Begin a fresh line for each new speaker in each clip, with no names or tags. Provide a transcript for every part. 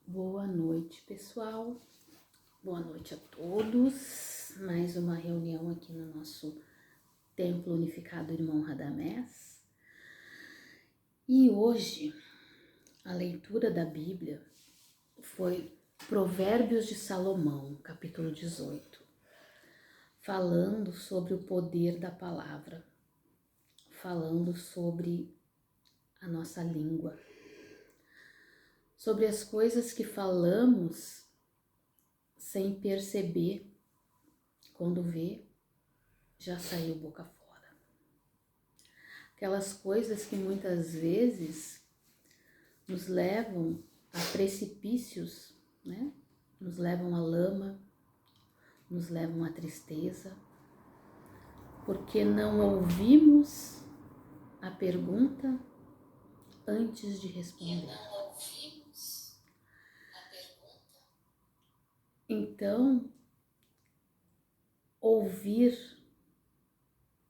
Boa noite, pessoal. Boa noite a todos. Mais uma reunião aqui no nosso Templo Unificado Irmão Radamés. E hoje a leitura da Bíblia foi Provérbios de Salomão, capítulo 18, falando sobre o poder da palavra, falando sobre a nossa língua, sobre as coisas que falamos sem perceber, quando vê, já saiu boca fora. Aquelas coisas que muitas vezes nos levam a precipícios, né? Nos levam à lama, nos levam à tristeza, porque não ouvimos a pergunta antes de responder. Então, ouvir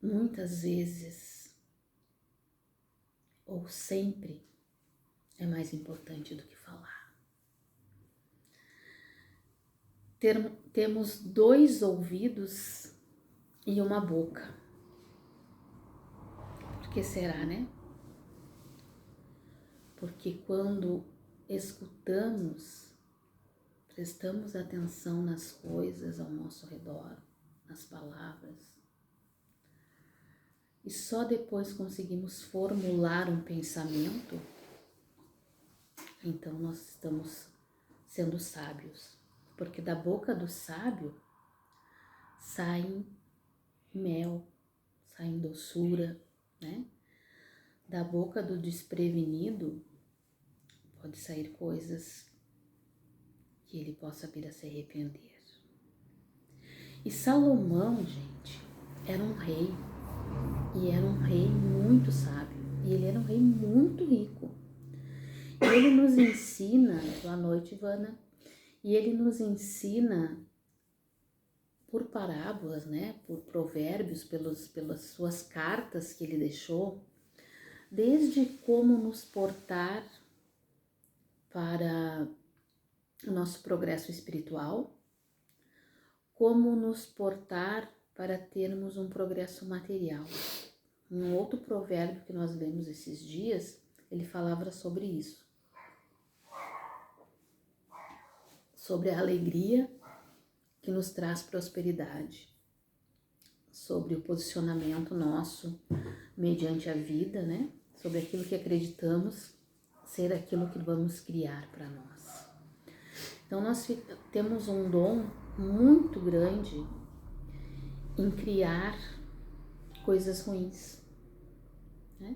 muitas vezes ou sempre é mais importante do que falar. Temos 2 ouvidos e uma boca. Por que será, né? Porque quando escutamos, prestamos atenção nas coisas ao nosso redor, nas palavras, e só depois conseguimos formular um pensamento, então nós estamos sendo sábios. Porque da boca do sábio sai mel, sai doçura, né? Da boca do desprevenido pode sair coisas que ele possa vir a se arrepender. E Salomão, gente, era um rei, e era um rei muito sábio, e ele era um rei muito rico. E ele nos ensina, boa noite, Ivana, e ele nos ensina por parábolas, né, por provérbios, pelas suas cartas que ele deixou, desde como nos portar para o nosso progresso espiritual, como nos portar para termos um progresso material. Um outro provérbio que nós lemos esses dias, ele falava sobre isso. Sobre a alegria que nos traz prosperidade. Sobre o posicionamento nosso mediante a vida, né? Sobre aquilo que acreditamos ser aquilo que vamos criar para nós. Então nós temos um dom muito grande em criar coisas ruins, né?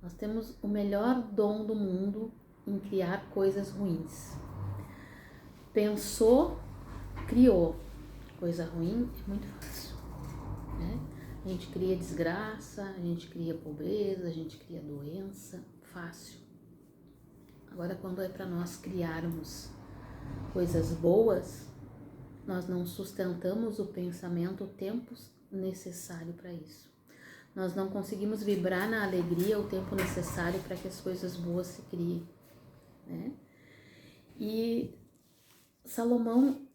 Nós temos o melhor dom do mundo em criar coisas ruins. Pensou, criou. Coisa ruim é muito fácil, né? A gente cria desgraça, a gente cria pobreza, a gente cria doença, fácil. Agora, quando é para nós criarmos coisas boas, nós não sustentamos o pensamento o tempo necessário para isso. Nós não conseguimos vibrar na alegria o tempo necessário para que as coisas boas se criem, né? E Salomão,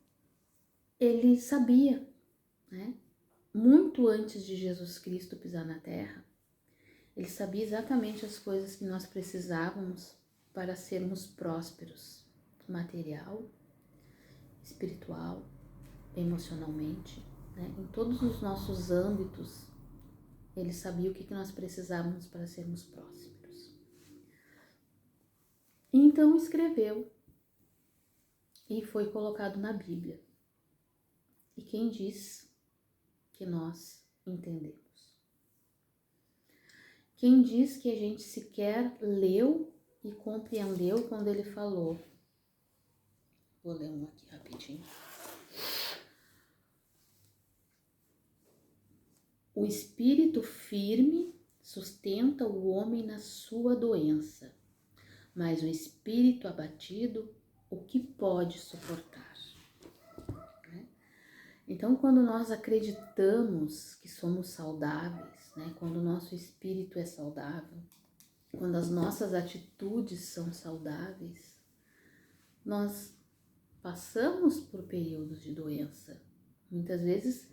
ele sabia, né? Muito antes de Jesus Cristo pisar na terra, ele sabia exatamente as coisas que nós precisávamos para sermos prósperos, material, espiritual, emocionalmente, né? Em todos os nossos âmbitos, ele sabia o que nós precisávamos para sermos prósperos. Então escreveu e foi colocado na Bíblia. E quem diz que nós entendemos? Quem diz que a gente sequer leu e compreendeu quando ele falou? Vou ler um aqui rapidinho. O espírito firme sustenta o homem na sua doença, mas o espírito abatido, o que pode suportar? Então, quando nós acreditamos que somos saudáveis, né? Quando o nosso espírito é saudável, quando as nossas atitudes são saudáveis, nós passamos por períodos de doença. Muitas vezes,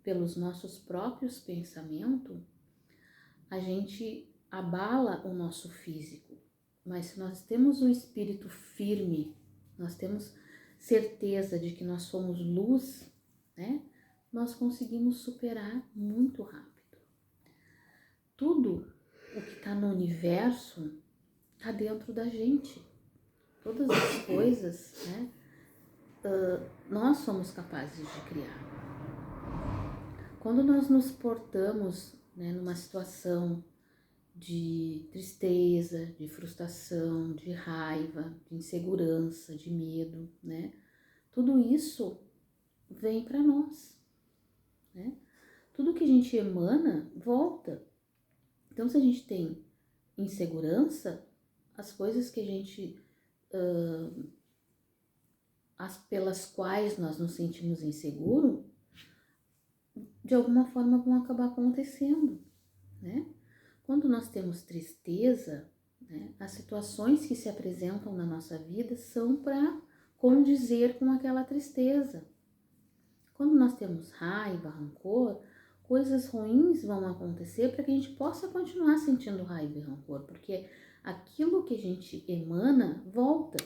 pelos nossos próprios pensamentos, a gente abala o nosso físico. Mas se nós temos um espírito firme, nós temos certeza de que nós somos luz, né? Nós conseguimos superar muito rápido. Tudo o que está no universo está dentro da gente. Todas as coisas, né? Nós somos capazes de criar. Quando nós nos portamos, né, numa situação de tristeza, de frustração, de raiva, de insegurança, de medo, né? Tudo isso vem para nós, né? Tudo que a gente emana volta. Então, se a gente tem insegurança, as coisas que a gente pelas quais nós nos sentimos inseguros, de alguma forma vão acabar acontecendo, né? Quando nós temos tristeza, né, as situações que se apresentam na nossa vida são para condizer com aquela tristeza. Quando nós temos raiva, rancor, coisas ruins vão acontecer para que a gente possa continuar sentindo raiva e rancor, porque aquilo que a gente emana volta.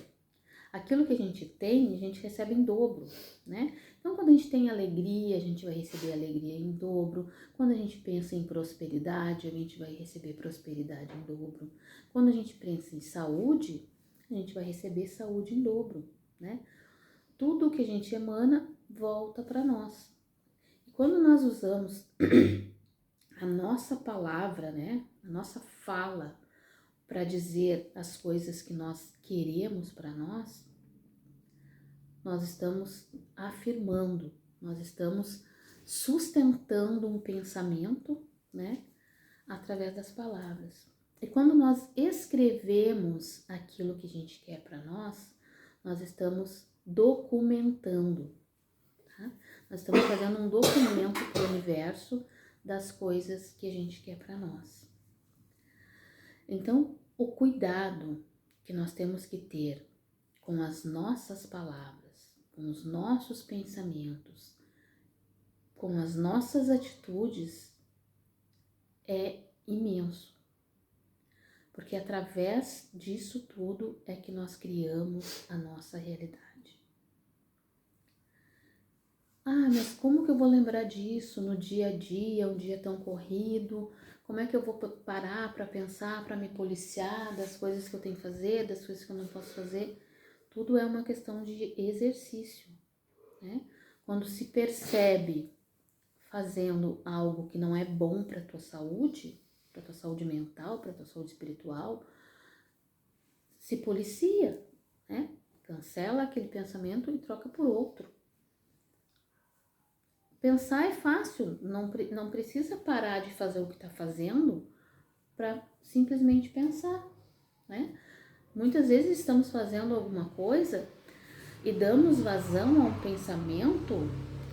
Aquilo que a gente tem, a gente recebe em dobro, né? Então, quando a gente tem alegria, a gente vai receber alegria em dobro. Quando a gente pensa em prosperidade, a gente vai receber prosperidade em dobro. Quando a gente pensa em saúde, a gente vai receber saúde em dobro, né? Tudo que a gente emana volta para nós. E quando nós usamos a nossa palavra, né? A nossa fala para dizer as coisas que nós queremos para nós estamos afirmando, nós estamos sustentando um pensamento, né, através das palavras. E quando nós escrevemos aquilo que a gente quer para nós estamos documentando, tá? Nós estamos fazendo um documento para o universo das coisas que a gente quer para nós. Então, o cuidado que nós temos que ter com as nossas palavras, com os nossos pensamentos, com as nossas atitudes é imenso. Porque através disso tudo é que nós criamos a nossa realidade. Ah, mas como que eu vou lembrar disso no dia a dia, um dia tão corrido? Como é que eu vou parar para pensar, para me policiar das coisas que eu tenho que fazer, das coisas que eu não posso fazer? Tudo é uma questão de exercício, né? Quando se percebe fazendo algo que não é bom para tua saúde mental, para tua saúde espiritual, se policia, né? Cancela aquele pensamento e troca por outro. Pensar é fácil, não precisa parar de fazer o que está fazendo para simplesmente pensar, né? Muitas vezes estamos fazendo alguma coisa e damos vazão a um pensamento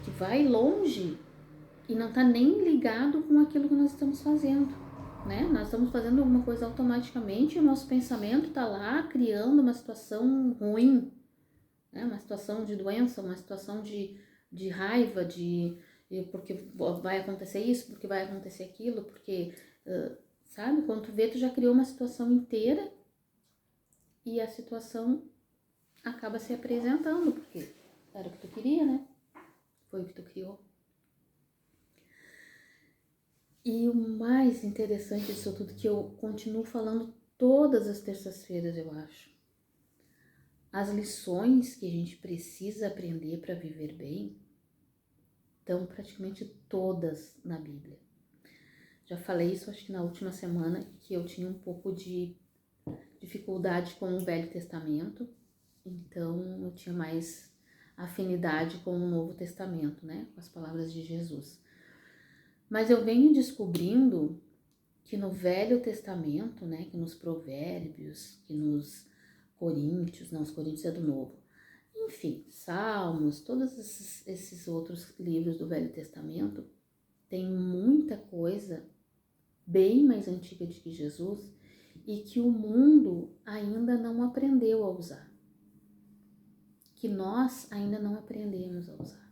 que vai longe e não está nem ligado com aquilo que nós estamos fazendo, né? Nós estamos fazendo alguma coisa automaticamente e o nosso pensamento está lá criando uma situação ruim, né? Uma situação de doença, uma situação de raiva, porque vai acontecer isso, porque vai acontecer aquilo, porque, sabe? Quando tu vê, tu já criou uma situação inteira e a situação acaba se apresentando, porque era o que tu queria, né? Foi o que tu criou. E o mais interessante disso tudo, que eu continuo falando todas as terças-feiras, eu acho. As lições que a gente precisa aprender para viver bem estão praticamente todas na Bíblia. Já falei isso, acho que na última semana, que eu tinha um pouco de dificuldade com o Velho Testamento, então eu tinha mais afinidade com o Novo Testamento, né? Com as palavras de Jesus. Mas eu venho descobrindo que no Velho Testamento, né, que nos Provérbios, que nos Coríntios, não, os Coríntios é do Novo, enfim, Salmos, todos esses outros livros do Velho Testamento, tem muita coisa bem mais antiga do que Jesus e que o mundo ainda não aprendeu a usar. que nós ainda não aprendemos a usar.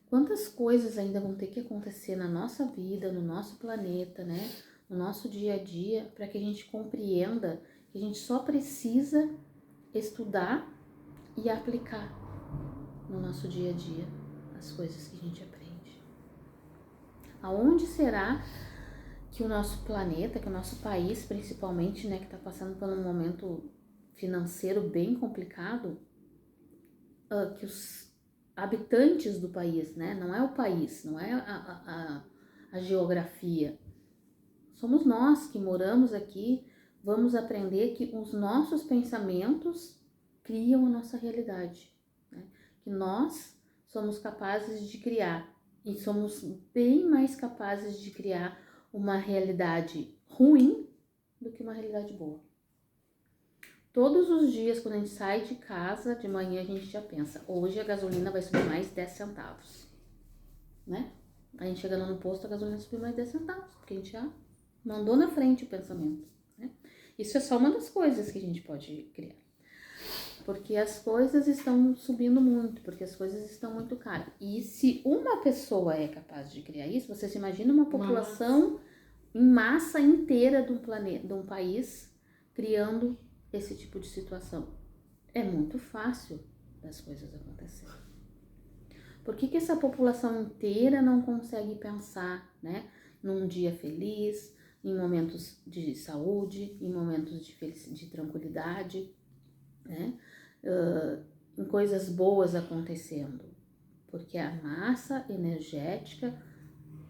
Quantas coisas ainda vão ter que acontecer na nossa vida, no nosso planeta, né? No nosso dia a dia, para que a gente compreenda que a gente só precisa estudar e aplicar no nosso dia a dia as coisas que a gente aprende. Aonde será que o nosso planeta, que o nosso país principalmente, né, que está passando por um momento financeiro bem complicado, que os habitantes do país, né, não é o país, não é a geografia, somos nós que moramos aqui, vamos aprender que os nossos pensamentos criam a nossa realidade, né? Que nós somos capazes de criar e somos bem mais capazes de criar uma realidade ruim do que uma realidade boa. Todos os dias, quando a gente sai de casa, de manhã a gente já pensa, hoje a gasolina vai subir mais 10 centavos, né? A gente chega lá no posto, a gasolina subiu mais 10 centavos, porque a gente já mandou na frente o pensamento, né? Isso é só uma das coisas que a gente pode criar. Porque as coisas estão subindo muito, porque as coisas estão muito caras. E se uma pessoa é capaz de criar isso, você se imagina uma população em massa inteira de um planeta, de um país, criando esse tipo de situação. É muito fácil das coisas acontecerem. Por que essa população inteira não consegue pensar, né, num dia feliz, em momentos de saúde, em momentos de tranquilidade, né, em coisas boas acontecendo? Porque a massa energética,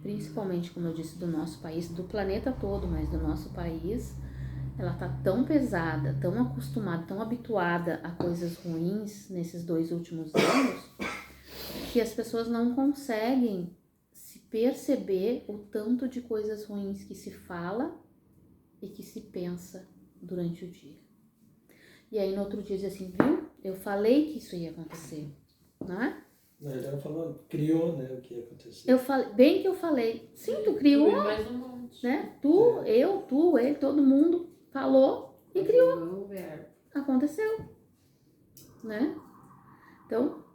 principalmente, como eu disse, do nosso país, do planeta todo, mas do nosso país, ela tá tão pesada, tão acostumada, tão habituada a coisas ruins nesses 2 últimos anos, que as pessoas não conseguem se perceber o tanto de coisas ruins que se fala e que se pensa durante o dia. E aí no outro dia diz assim, viu? Eu falei que isso ia acontecer, não é?
Na verdade, falou, criou, né, o que ia acontecer.
Eu falei, bem que eu falei, sim, tu criou,
mais um monte,
né? Tu, eu, tu, ele, todo mundo falou e criou. Aconteceu, né? Então,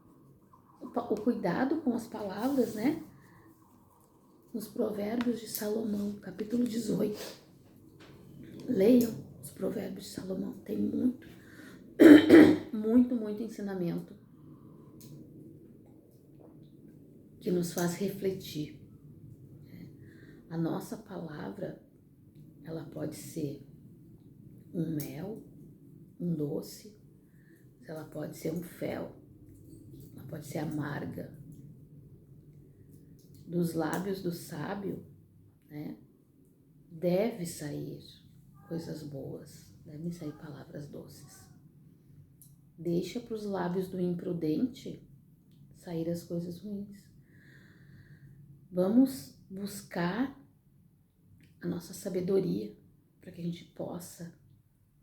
o cuidado com as palavras, né? Nos Provérbios de Salomão, capítulo 18. Leiam os Provérbios de Salomão, tem muito, muito ensinamento que nos faz refletir. A nossa palavra, ela pode ser um mel, um doce, ela pode ser um fel, ela pode ser amarga. Dos lábios do sábio, né, deve sair coisas boas, devem sair palavras doces. Deixa para os lábios do imprudente sair as coisas ruins. Vamos buscar a nossa sabedoria para que a gente possa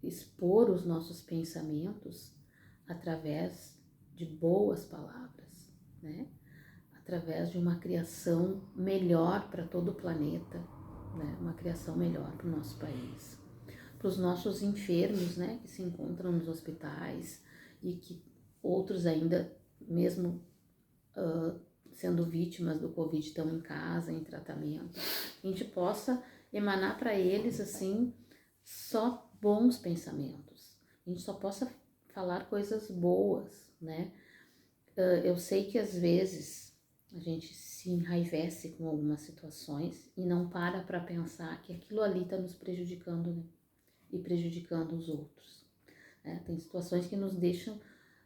expor os nossos pensamentos através de boas palavras, né? Através de uma criação melhor para todo o planeta, né? Uma criação melhor para o nosso país, para os nossos enfermos, né? Que se encontram nos hospitais e que outros ainda, mesmo sendo vítimas do Covid, estão em casa, em tratamento, a gente possa emanar para eles, assim, só bons pensamentos, a gente só possa falar coisas boas, né? Eu sei que às vezes a gente se enraivece com algumas situações e não para pensar que aquilo ali está nos prejudicando, né? E prejudicando os outros, né? Tem situações que nos deixam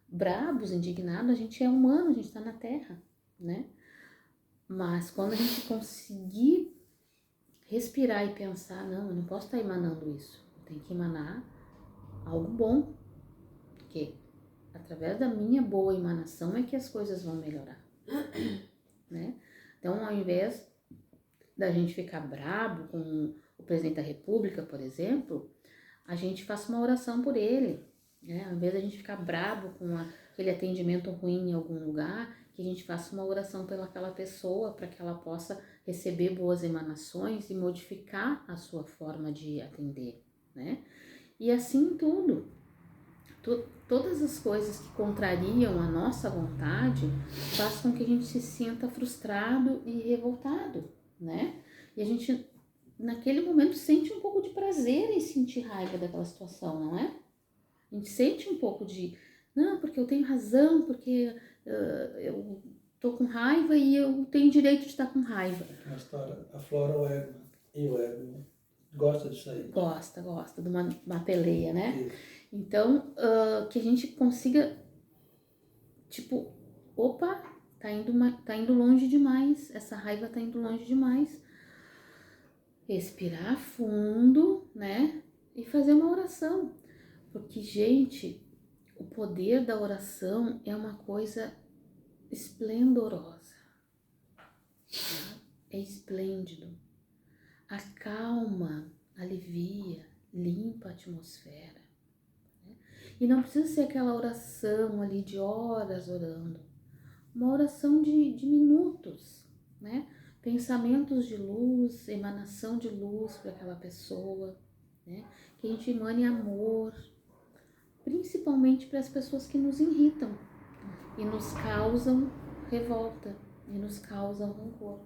brabos, indignados, a gente é humano, a gente está na Terra, né? Mas quando a gente conseguir respirar e pensar, não, eu não posso estar emanando isso, tem que emanar algo bom, porque através da minha boa emanação é que as coisas vão melhorar, né? Então, ao invés da gente ficar brabo com o presidente da República, por exemplo, a gente faça uma oração por ele, né? Ao invés da gente ficar brabo com aquele atendimento ruim em algum lugar, que a gente faça uma oração pelaquela pessoa para que ela possa receber boas emanações e modificar a sua forma de atender, né? E assim tudo. todas as coisas que contrariam a nossa vontade faz com que a gente se sinta frustrado e revoltado, né? E a gente, naquele momento, sente um pouco de prazer em sentir raiva daquela situação, não é? A gente sente um pouco de, não, porque eu tenho razão, porque eu tô com raiva e eu tenho direito de estar com raiva.
Uma história, aflora o ego, e o ego, né? Gosta disso aí.
Gosta de uma peleia, né?
Isso.
Então, que a gente consiga, tipo, opa, tá indo longe demais, essa raiva tá indo longe demais. Respirar fundo, né? E fazer uma oração. Porque, gente, o poder da oração é uma coisa esplendorosa. Tá? É esplêndido. Acalma, alivia, limpa a atmosfera. Né? E não precisa ser aquela oração ali de horas orando. Uma oração de minutos, né? Pensamentos de luz, emanação de luz para aquela pessoa, né? Que a gente emane amor, principalmente para as pessoas que nos irritam e nos causam revolta e nos causam rancor.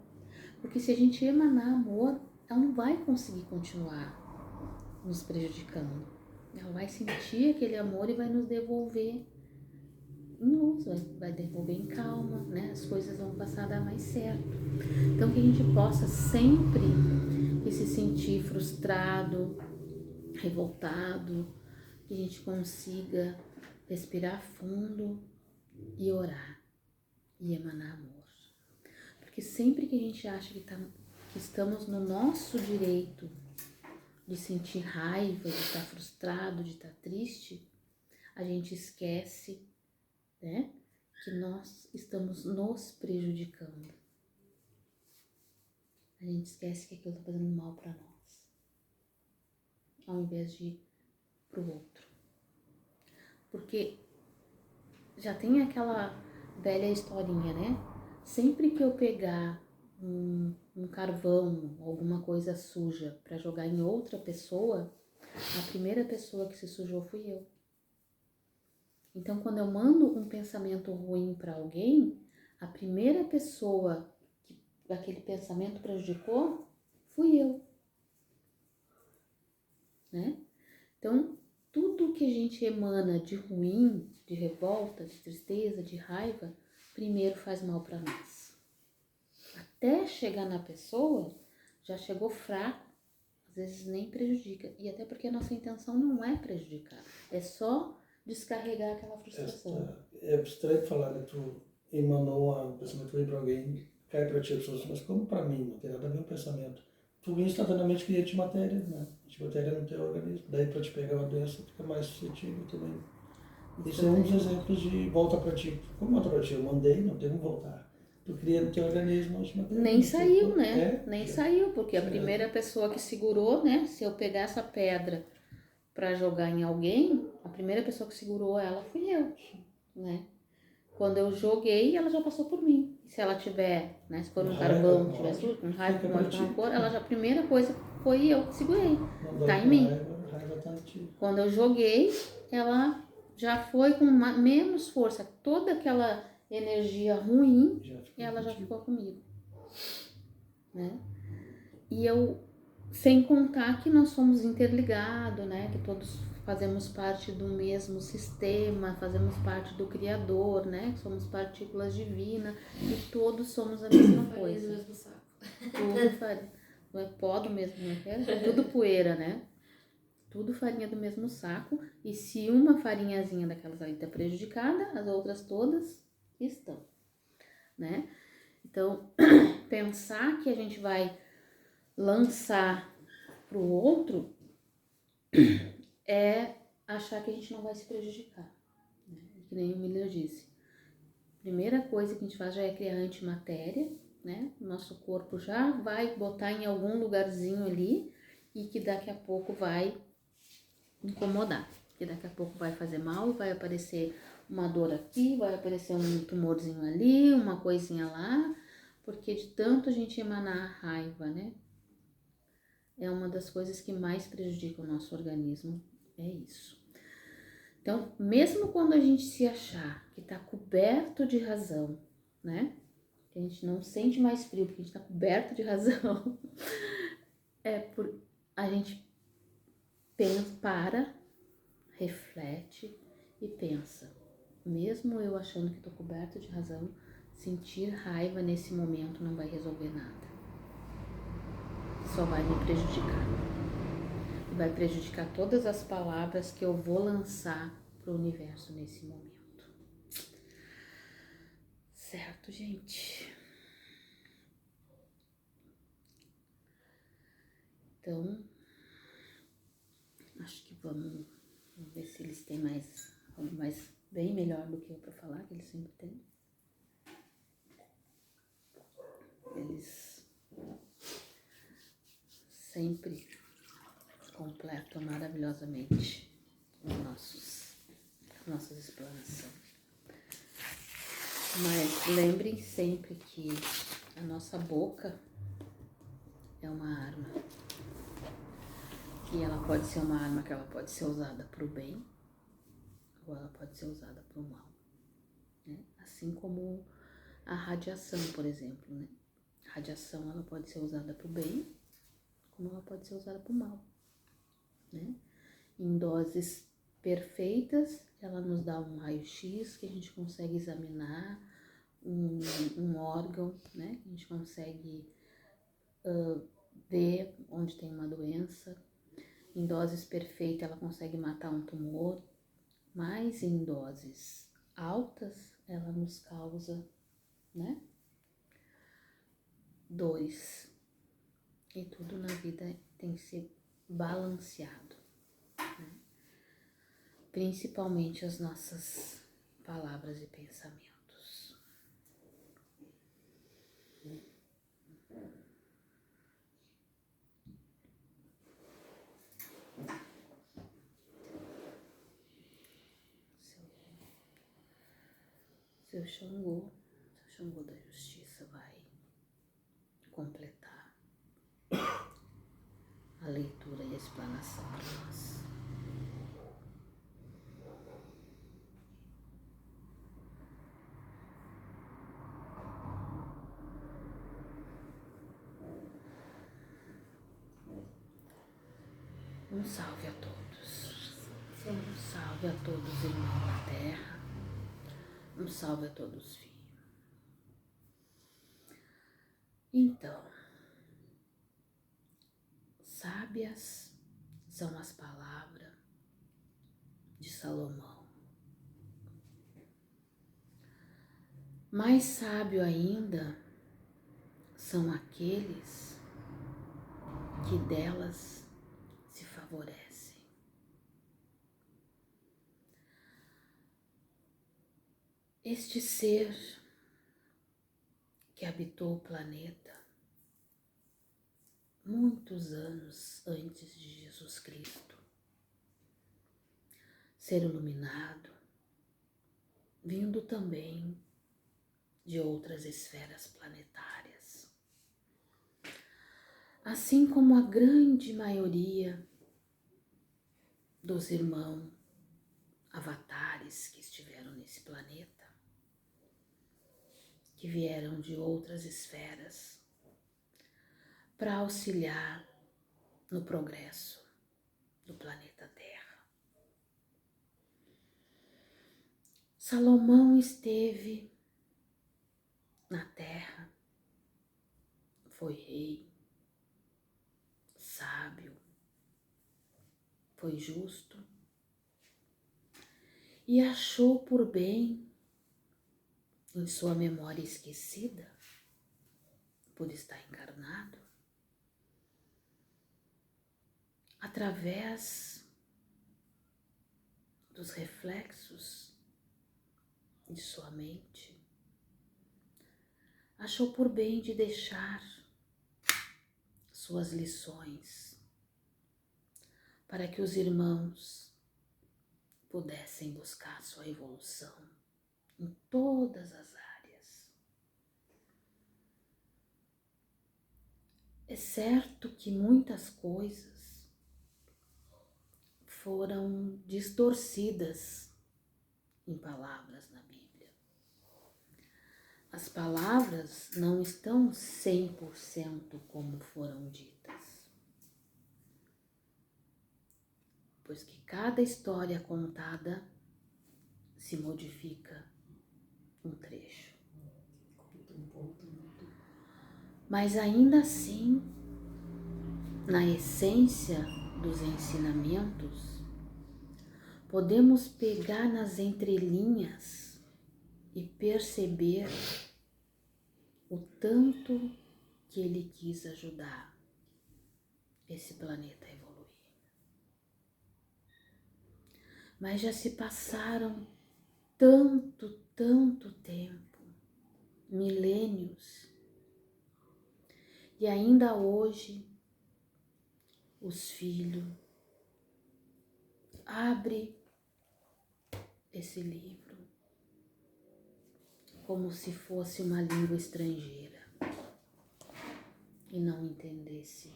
Porque se a gente emanar amor, ela não vai conseguir continuar nos prejudicando. Ela vai sentir aquele amor e vai nos devolver em luz, vai devolver em calma, né? As coisas vão passar a dar mais certo. Então que a gente possa sempre que se sentir frustrado, revoltado, que a gente consiga respirar fundo e orar e emanar amor. Porque sempre que a gente acha que estamos no nosso direito de sentir raiva, de estar frustrado, de estar triste, a gente esquece, né, que nós estamos nos prejudicando. A gente esquece que aquilo está fazendo mal para nós, ao invés de ir para o outro. Porque já tem aquela velha historinha, né? Sempre que eu pegar um carvão, alguma coisa suja para jogar em outra pessoa, a primeira pessoa que se sujou fui eu. Então, quando eu mando um pensamento ruim para alguém, a primeira pessoa que aquele pensamento prejudicou fui eu, né? Então, tudo que a gente emana de ruim, de revolta, de tristeza, de raiva, primeiro faz mal para nós. Até chegar na pessoa, já chegou fraco, às vezes nem prejudica. E até porque a nossa intenção não é prejudicar, é só descarregar aquela frustração.
É estranho falar, né? Tu emanou um pensamento ruim para alguém, cai para ti, mas como para mim, não tem nada a ver com o pensamento. Tu instantaneamente cria antimatéria, né? Antimatéria no teu organismo. Daí para te pegar uma doença fica mais suscetível também. Isso é um dos exemplos de volta para ti. Como volta para ti? Eu mandei, não tem como voltar. Tu cria no teu organismo antimatéria.
Nem saiu, né? Nem
é.
saiu, porque a primeira pessoa que segurou, né? Se eu pegar essa pedra para jogar em alguém, a primeira pessoa que segurou ela fui eu, né? Quando eu joguei, ela já passou por mim. Se ela tiver, né? Se for um carvão, tiver sujo, com raiva, com ódio, com rancor, ela já, a primeira coisa foi eu que segurei. Tá em mim.
Raiva tá em ti.
Quando eu joguei, ela já foi com menos força. Toda aquela energia ruim, ela já ficou comigo, né? E eu, sem contar que nós somos interligados, né? Que todos fazemos parte do mesmo sistema, fazemos parte do Criador, né? Somos partículas divinas e todos somos a mesma coisa.
Do mesmo saco.
Tudo não é pó do mesmo, é tudo poeira, né? Tudo farinha do mesmo saco. E se uma farinhazinha daquelas ali está prejudicada, as outras todas estão, né? Então, pensar que a gente vai lançar pro outro é achar que a gente não vai se prejudicar, né? Que nem o Miller disse. Primeira coisa que a gente faz já é criar antimatéria, né? Nosso corpo já vai botar em algum lugarzinho ali e que daqui a pouco vai incomodar, que daqui a pouco vai fazer mal, vai aparecer uma dor aqui, vai aparecer um tumorzinho ali, uma coisinha lá, porque de tanto a gente emanar raiva, né? É uma das coisas que mais prejudica o nosso organismo, é isso. Então, mesmo quando a gente se achar que está coberto de razão, né? Que a gente não sente mais frio porque a gente está coberto de razão, é por a gente para, reflete e pensa. Mesmo eu achando que estou coberto de razão, sentir raiva nesse momento não vai resolver nada. Só vai me prejudicar. E vai prejudicar todas as palavras que eu vou lançar para o universo nesse momento. Certo, gente? Então, acho que vamos ver se eles têm mais bem melhor do que eu para falar, que eles sempre têm. Eles sempre completam maravilhosamente as nossas explanações. Mas lembrem sempre que a nossa boca é uma arma. E ela pode ser uma arma que ela pode ser usada para o bem ou ela pode ser usada para o mal. Né? Assim como a radiação, por exemplo. Né? A radiação ela pode ser usada para o bem como ela pode ser usada para o mal. Né? Em doses perfeitas, ela nos dá um raio-x que a gente consegue examinar um órgão, né? A gente consegue ver onde tem uma doença. Em doses perfeitas, ela consegue matar um tumor, mas em doses altas, ela nos causa, né, dores. E tudo na vida tem que ser balanceado, né? Principalmente as nossas palavras e pensamentos. Seu Xangô da Justiça vai completar a leitura e a explanação para nós. Um salve a todos. Um salve a todos, irmãos na terra. Um salve a todos, filhos. Então, sábias são as palavras de Salomão. Mais sábio ainda são aqueles que delas se favorecem. Este ser que habitou o planeta muitos anos antes de Jesus Cristo, ser iluminado, vindo também de outras esferas planetárias. Assim como a grande maioria dos irmãos avatares que estiveram nesse planeta, que vieram de outras esferas para auxiliar no progresso do planeta Terra. Salomão esteve na Terra, foi rei, sábio, foi justo e achou por bem, em sua memória esquecida, por estar encarnado, através dos reflexos de sua mente, achou por bem de deixar suas lições para que os irmãos pudessem buscar sua evolução em todas as áreas. É certo que muitas coisas foram distorcidas em palavras na Bíblia. As palavras não estão 100% como foram ditas, pois que cada história contada se modifica um trecho. Mas ainda assim, na essência dos ensinamentos, podemos pegar nas entrelinhas e perceber o tanto que ele quis ajudar esse planeta a evoluir. Mas já se passaram tanto tempo, milênios, e ainda hoje os filhos abrem esse livro como se fosse uma língua estrangeira e não entendesse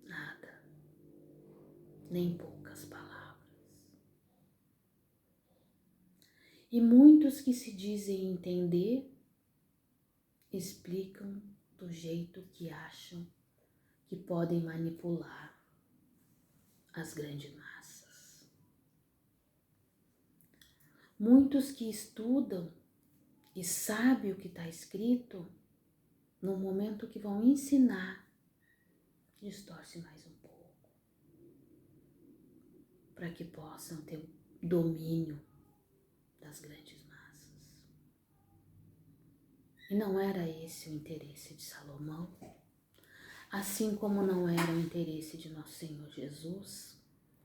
nada, nem poucas palavras. E muitos que se dizem entender explicam do jeito que acham que podem manipular as grandes massas. Muitos que estudam e sabem o que está escrito, no momento que vão ensinar, distorce mais um pouco, para que possam ter domínio das grandes massas. E não era esse o interesse de Salomão, assim como não era o interesse de nosso Senhor Jesus,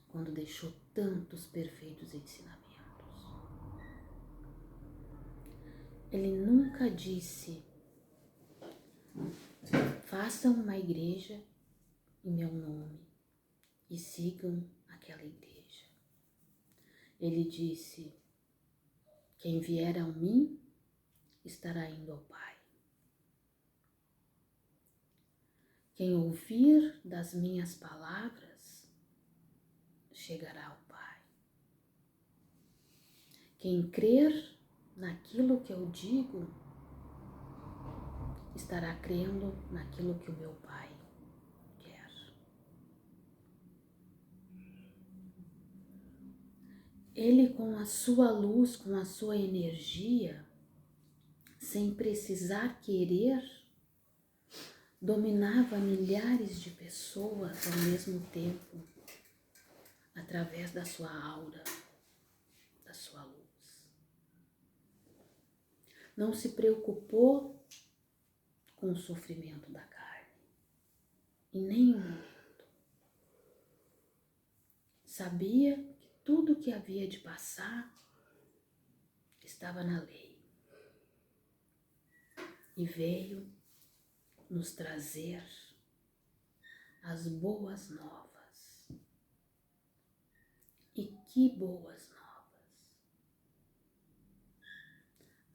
quando deixou tantos perfeitos ensinamentos. Ele nunca disse: façam uma igreja em meu nome e sigam aquela igreja. Ele disse: quem vier a mim estará indo ao Pai. Quem ouvir das minhas palavras chegará ao Pai. Quem crer naquilo que eu digo estará crendo naquilo que o meu Pai quer. Ele, com a sua luz, com a sua energia, sem precisar querer, dominava milhares de pessoas ao mesmo tempo, através da sua aura, da sua luz. Não se preocupou com o sofrimento da carne, em nenhum momento. Sabia que tudo que havia de passar estava na lei e veio nos trazer as boas novas. E que boas novas!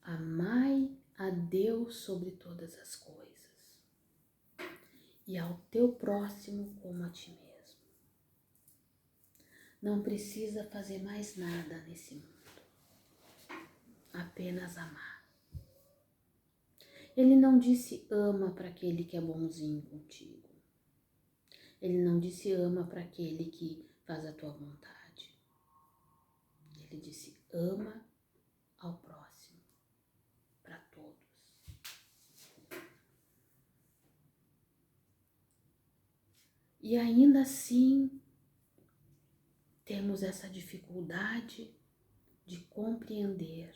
Amai a Deus sobre todas as coisas e ao teu próximo como a ti mesmo. Não precisa fazer mais nada nesse mundo, apenas amar. Ele não disse ama para aquele que é bonzinho contigo. Ele não disse ama para aquele que faz a tua vontade. Ele disse ama ao próximo, para todos. E ainda assim, temos essa dificuldade de compreender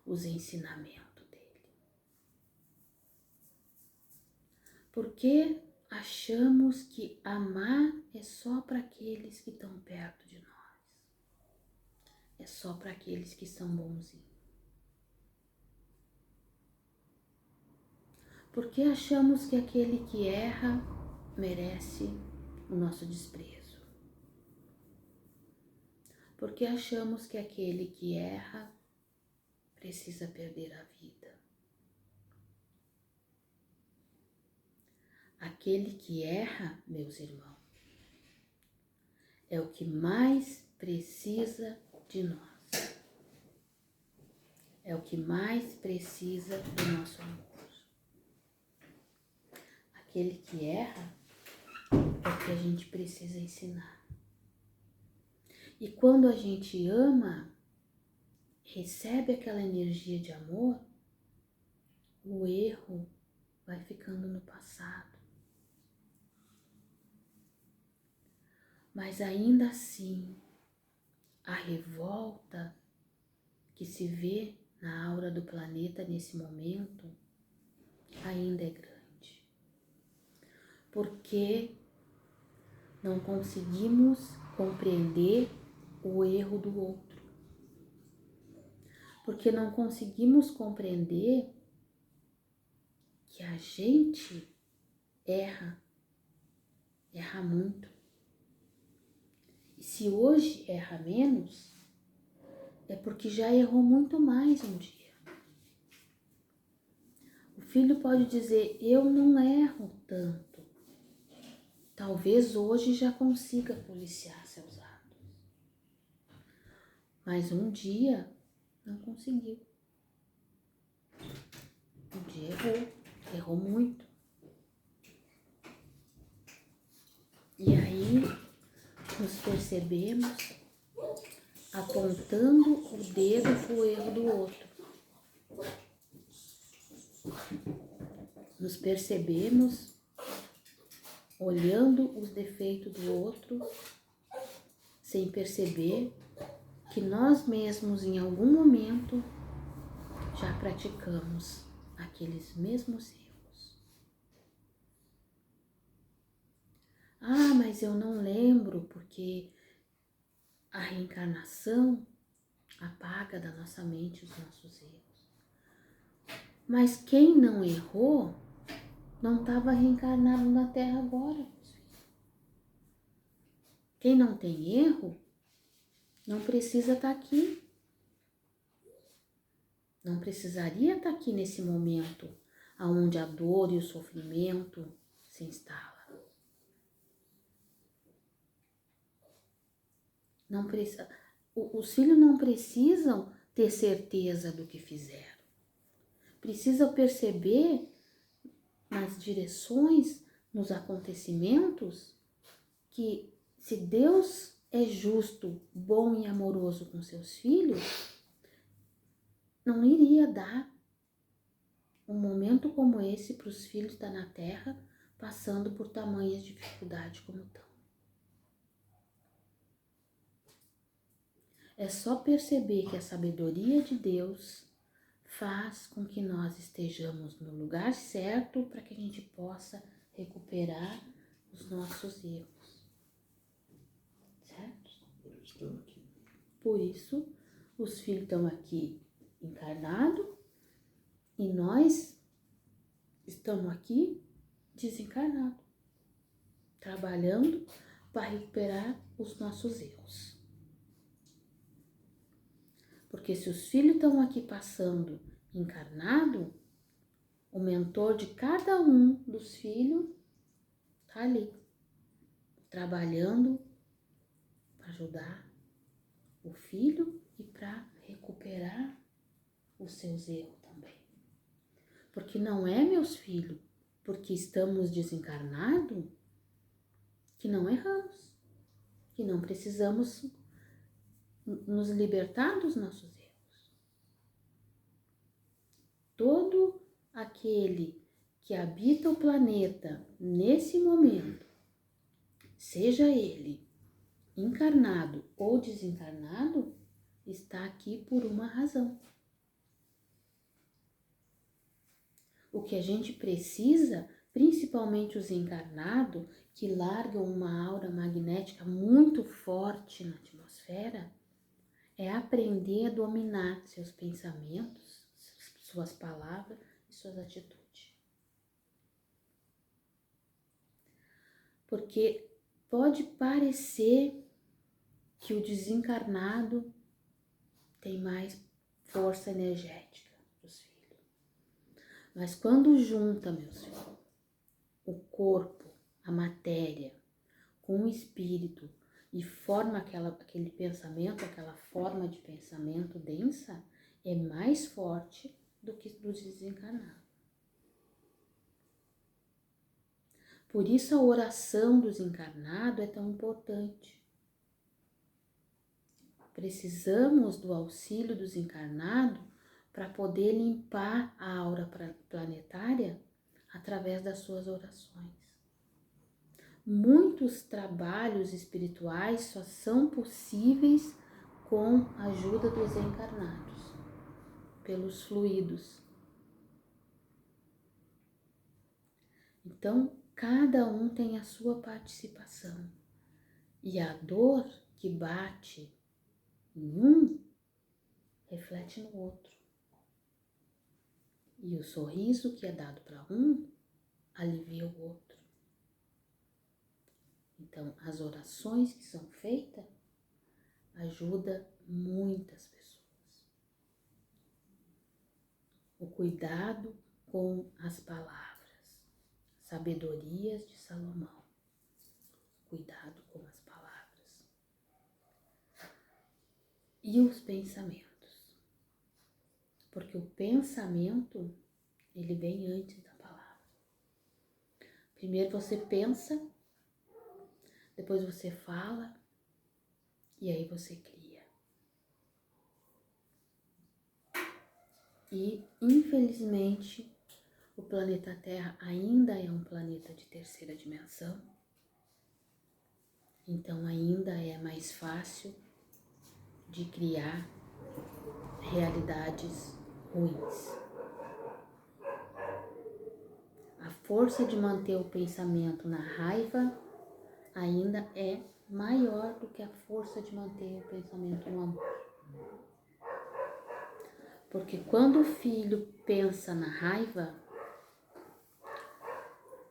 os ensinamentos dele. Porque achamos que amar é só para aqueles que estão perto de nós. É só para aqueles que são bonzinhos. Porque achamos que aquele que erra merece o nosso desprezo. Porque achamos que aquele que erra precisa perder a vida. Aquele que erra, meus irmãos, é o que mais precisa de nós. É o que mais precisa do nosso amor. Aquele que erra é o que a gente precisa ensinar. E quando a gente ama, recebe aquela energia de amor, o erro vai ficando no passado. Mas ainda assim, a revolta que se vê na aura do planeta nesse momento ainda é grande. Porque não conseguimos compreender o erro do outro. Porque não conseguimos compreender que a gente erra muito. E se hoje erra menos, é porque já errou muito mais um dia. O filho pode dizer, eu não erro tanto. Talvez hoje já consiga policiar seus atos. Mas um dia não conseguiu. Um dia errou muito. E aí nos percebemos apontando o dedo pro erro do outro. Nos percebemos olhando os defeitos do outro, sem perceber que nós mesmos em algum momento já praticamos aqueles mesmos erros. Ah, mas eu não lembro porque a reencarnação apaga da nossa mente os nossos erros. Mas quem não errou não estava reencarnado na Terra agora, meus filhos. Quem não tem erro não precisa estar aqui. Não precisaria estar aqui nesse momento onde a dor e o sofrimento se instalam. Não precisa, os filhos não precisam ter certeza do que fizeram. Precisam perceber nas direções, nos acontecimentos, que se Deus é justo, bom e amoroso com seus filhos, não iria dar um momento como esse para os filhos estar na Terra passando por tamanhas dificuldades como estão. É só perceber que a sabedoria de Deus faz com que nós estejamos no lugar certo para que a gente possa recuperar os nossos erros. Certo? Por isso, os filhos estão aqui encarnados e nós estamos aqui desencarnados, trabalhando para recuperar os nossos erros. Porque se os filhos estão aqui passando encarnado, o mentor de cada um dos filhos está ali, trabalhando para ajudar o filho e para recuperar os seus erros também. Porque não é, meus filhos, porque estamos desencarnados que não erramos, que não precisamos nos libertar dos nossos erros. Todo aquele que habita o planeta nesse momento, seja ele encarnado ou desencarnado, está aqui por uma razão. O que a gente precisa, principalmente os encarnados, que largam uma aura magnética muito forte na atmosfera, é aprender a dominar seus pensamentos, suas palavras e suas atitudes. Porque pode parecer que o desencarnado tem mais força energética dos filhos. Mas quando junta, meus filhos, o corpo, a matéria, com o espírito, e forma aquele pensamento, aquela forma de pensamento densa, é mais forte do que do desencarnado. Por isso a oração do desencarnado é tão importante. Precisamos do auxílio do desencarnado para poder limpar a aura planetária através das suas orações. Muitos trabalhos espirituais só são possíveis com a ajuda dos encarnados, pelos fluidos. Então, cada um tem a sua participação. E a dor que bate em um, reflete no outro. E o sorriso que é dado para um, alivia o outro. Então, as orações que são feitas ajudam muitas pessoas. O cuidado com as palavras, sabedorias de Salomão. Cuidado com as palavras. E os pensamentos. Porque o pensamento, ele vem antes da palavra. Primeiro você pensa, depois você fala, e aí você cria. E, infelizmente, o planeta Terra ainda é um planeta de terceira dimensão. Então, ainda é mais fácil de criar realidades ruins. A força de manter o pensamento na raiva ainda é maior do que a força de manter o pensamento no amor. Porque quando o filho pensa na raiva,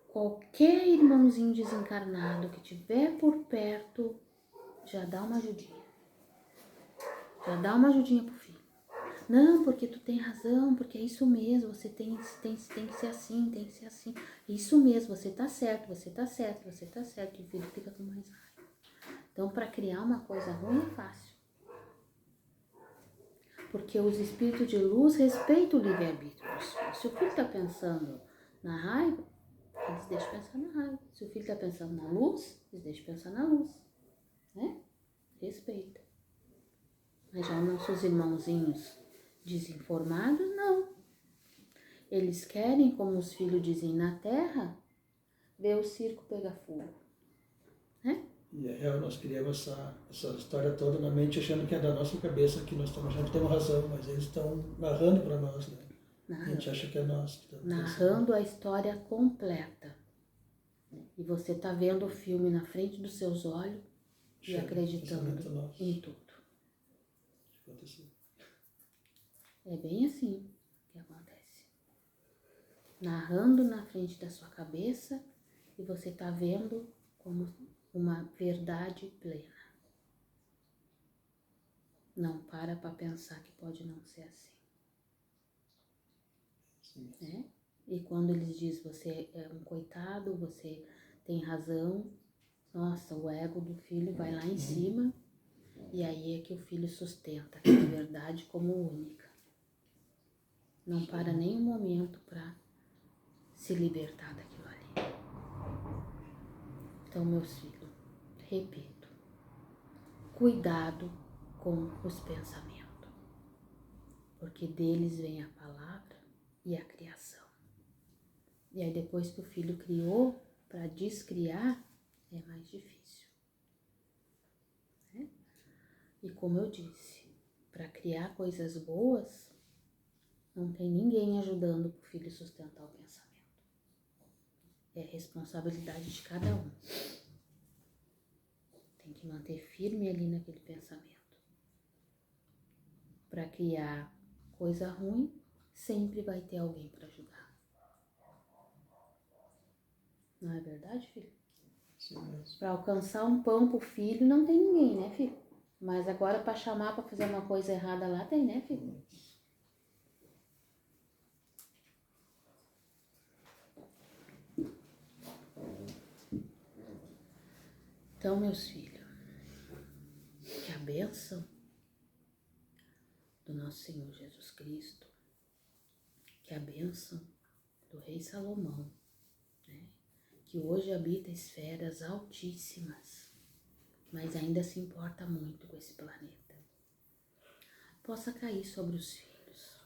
qualquer irmãozinho desencarnado que tiver por perto já dá uma ajudinha. Já dá uma ajudinha pro filho. Não, porque tu tem razão, porque é isso mesmo, você tem que ser assim, tem que ser assim. Isso mesmo, você tá certo, você tá certo, você tá certo. E o filho fica com mais raiva. Então, para criar uma coisa ruim é fácil. Porque os espíritos de luz respeitam o livre-arbítrio dos filhos. Se o filho está pensando na raiva, eles deixam pensar na raiva. Se o filho está pensando na luz, eles deixam pensar na luz. Né? Respeita. Mas já os nossos irmãozinhos desinformados, não. Eles querem, como os filhos dizem na terra, ver o circo pegar fogo. Né?
E é real, nós criamos essa história toda na mente achando que é da nossa cabeça, que nós estamos achando que temos razão, mas eles estão narrando para nós, né? A gente acha que é nós. Que
narrando a história completa. E você tá vendo o filme na frente dos seus olhos e acreditando em tudo. É bem assim que acontece. Narrando na frente da sua cabeça e você tá vendo como uma verdade plena. Não para pensar que pode não ser assim. Né? E quando eles dizem você é um coitado, você tem razão, nossa, o ego do filho vai lá em cima e aí é que o filho sustenta aquela verdade como única. Não para nem um momento para se libertar daquilo ali. Então, meus filhos, repito, cuidado com os pensamentos, porque deles vem a palavra e a criação. E aí depois que o filho criou, para descriar, é mais difícil. Né? E como eu disse, para criar coisas boas, não tem ninguém ajudando o filho sustentar o pensamento. É responsabilidade de cada um. Tem que manter firme ali naquele pensamento. Para criar coisa ruim, sempre vai ter alguém para ajudar. Não é verdade, filho? Para alcançar um pão pro filho, não tem ninguém, né, filho? Mas agora para chamar para fazer uma coisa errada lá, tem, né, filho? Então, meus filhos, bênção do nosso Senhor Jesus Cristo, que é a bênção do rei Salomão, né? Que hoje habita esferas altíssimas, mas ainda se importa muito com esse planeta, possa cair sobre os filhos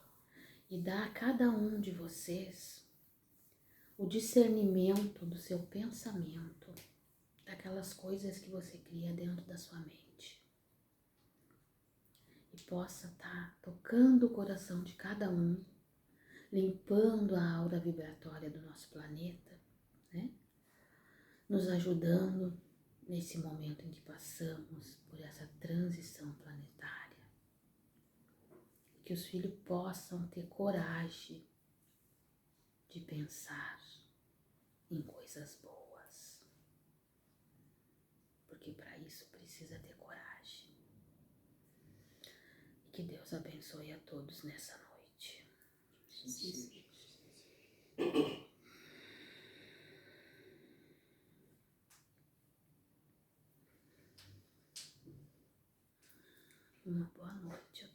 e dar a cada um de vocês o discernimento do seu pensamento, daquelas coisas que você cria dentro da sua mente. E possa estar tocando o coração de cada um, limpando a aura vibratória do nosso planeta, né? Nos ajudando nesse momento em que passamos por essa transição planetária. Que os filhos possam ter coragem de pensar em coisas boas, porque para isso precisa ter coragem. E que Deus abençoe a todos nessa noite.
Sim.
Uma boa noite a todos.